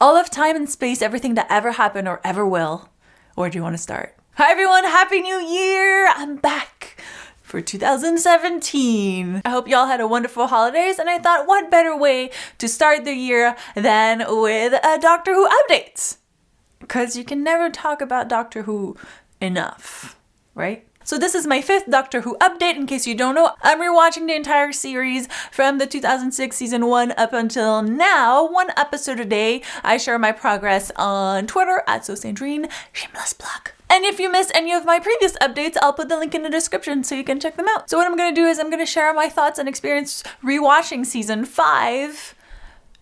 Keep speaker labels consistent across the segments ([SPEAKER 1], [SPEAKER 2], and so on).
[SPEAKER 1] All of time and space, everything that ever happened or ever will. Where do you want to start? Hi everyone, Happy New Year! I'm back for 2017. I hope y'all had a wonderful holidays, and I thought what better way to start the year than with a Doctor Who update? Because you can never talk about Doctor Who enough, right? So this is my 5th Doctor Who update. In case you don't know, I'm rewatching the entire series from the 2006 season 1 up until now, 1 episode a day. I share my progress on Twitter at Sandrine, shameless plug. And if you missed any of my previous updates, I'll put the link in the description so you can check them out. So what I'm going to do is I'm going to share my thoughts and experience rewatching season 5,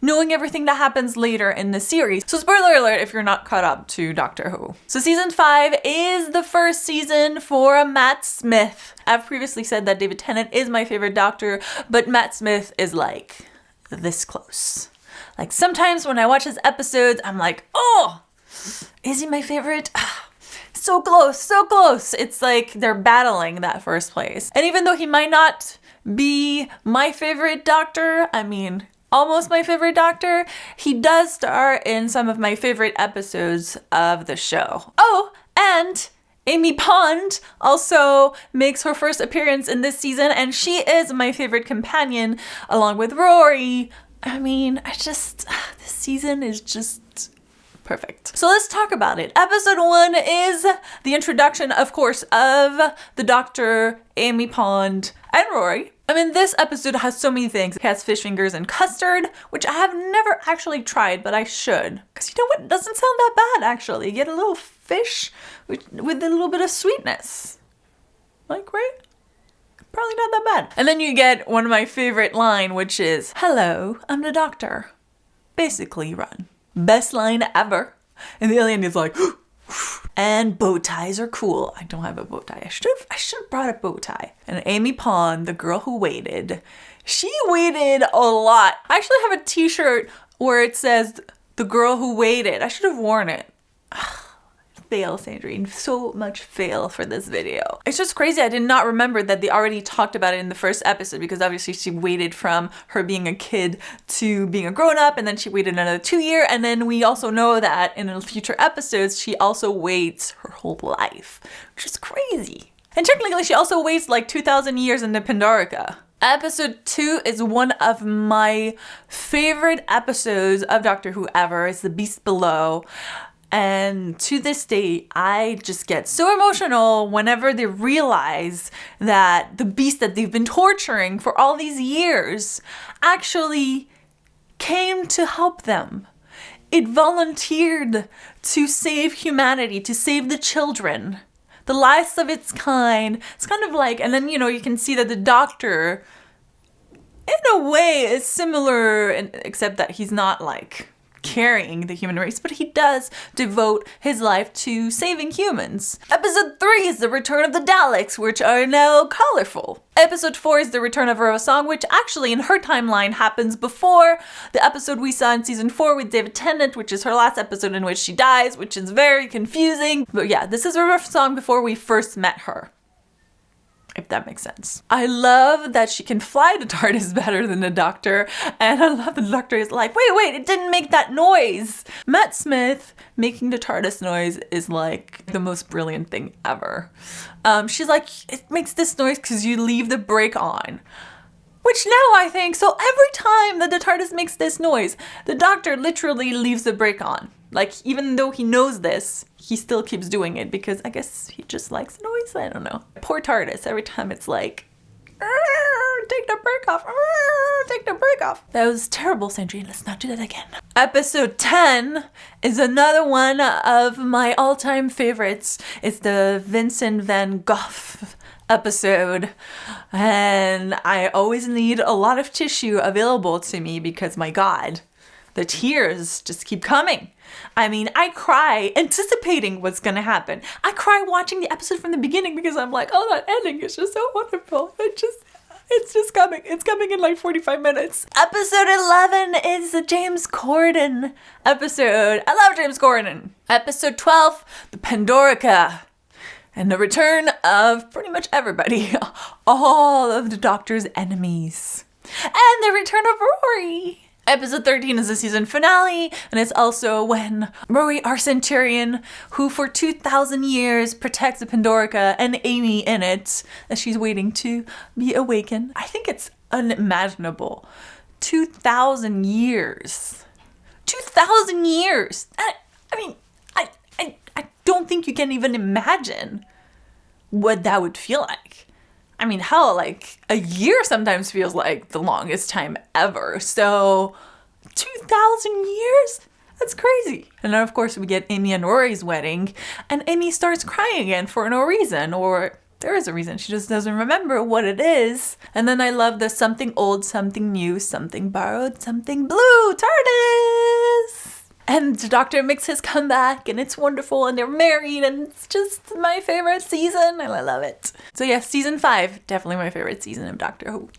[SPEAKER 1] knowing everything that happens later in the series. So spoiler alert if you're not caught up to Doctor Who. So season 5 is the first season for Matt Smith. I've previously said that David Tennant is my favorite Doctor, but Matt Smith is like this close. Like sometimes when I watch his episodes, I'm like, oh, is he my favorite? So close, so close. It's like they're battling that first place. And even though he might not be my favorite Doctor, I mean, almost my favorite Doctor, he does star in some of my favorite episodes of the show. Oh, and Amy Pond also makes her first appearance in this season, and she is my favorite companion along with Rory. I mean, this season is just perfect. So let's talk about it. Episode 1 is the introduction, of course, of the Doctor, Amy Pond, and Rory. I mean, this episode has so many things. It has fish fingers and custard, which I have never actually tried, but I should. Because you know what? It doesn't sound that bad, actually. You get a little fish with a little bit of sweetness. Like, right? Probably not that bad. And then you get one of my favorite line, which is, "Hello, I'm the Doctor. Basically, run." Best line ever. And the alien is like, and bow ties are cool. I don't have a bow tie. I should have brought a bow tie. And Amy Pond, the girl who waited, she waited a lot. I actually have a t-shirt where it says, "The girl who waited." I should have worn it. Fail, Sandrine. So much fail for this video. It's just crazy. I did not remember that they already talked about it in the first episode, because obviously she waited from her being a kid to being a grown-up, and then she waited another 2 years, and then we also know that in the future episodes she also waits her whole life, which is crazy. And technically she also waits like 2,000 years in the Pandorica. Episode 2 is one of my favorite episodes of Doctor Who ever. It's The Beast Below. And to this day, I just get so emotional whenever they realize that the beast that they've been torturing for all these years actually came to help them. It volunteered to save humanity, to save the children, the last of its kind. It's kind of like, and then, you can see that the Doctor, in a way, is similar, except that he's not like carrying the human race, but he does devote his life to saving humans. Episode 3 is the return of the Daleks, which are now colorful. Episode 4 is the return of Rose Song, which actually in her timeline happens before the episode we saw in season 4 with David Tennant, which is her last episode in which she dies, which is very confusing. But yeah, this is Rose Song before we first met her, if that makes sense. I love that she can fly the TARDIS better than the Doctor, and I love that the Doctor is like, wait, it didn't make that noise. Matt Smith making the TARDIS noise is like the most brilliant thing ever. She's like, it makes this noise because you leave the brake on. Which now I think, so every time that the TARDIS makes this noise, the Doctor literally leaves the brake on. Like, even though he knows this, he still keeps doing it because I guess he just likes noise. I don't know. Poor TARDIS. Every time it's like, take the brake off. Take the brake off. That was terrible, Sandrine. Let's not do that again. Episode 10 is another one of my all-time favorites. It's the Vincent Van Gogh episode, and I always need a lot of tissue available to me because, my God, the tears just keep coming. I mean, I cry anticipating what's gonna happen. I cry watching the episode from the beginning because I'm like, oh, that ending is just so wonderful. It's just coming. It's coming in like 45 minutes. Episode 11 is the James Corden episode. I love James Corden. Episode 12, the Pandorica. And the return of pretty much everybody. All of the Doctor's enemies. And the return of Rory. Episode 13 is the season finale, and it's also when Rory, our Centurion, who for 2,000 years protects the Pandorica and Amy in it, as she's waiting to be awakened. I think it's unimaginable. 2,000 years. 2,000 years! I don't think you can even imagine what that would feel like. I mean, hell, like a year sometimes feels like the longest time ever. So 2,000 years? That's crazy. And then of course we get Amy and Rory's wedding, and Amy starts crying again for no reason, or there is a reason. She just doesn't remember what it is. And then I love the something old, something new, something borrowed, something blue, TARDIS! And the Doctor makes his comeback, and it's wonderful, and they're married, and it's just my favorite season, and I love it. So yeah, season 5, definitely my favorite season of Doctor Who.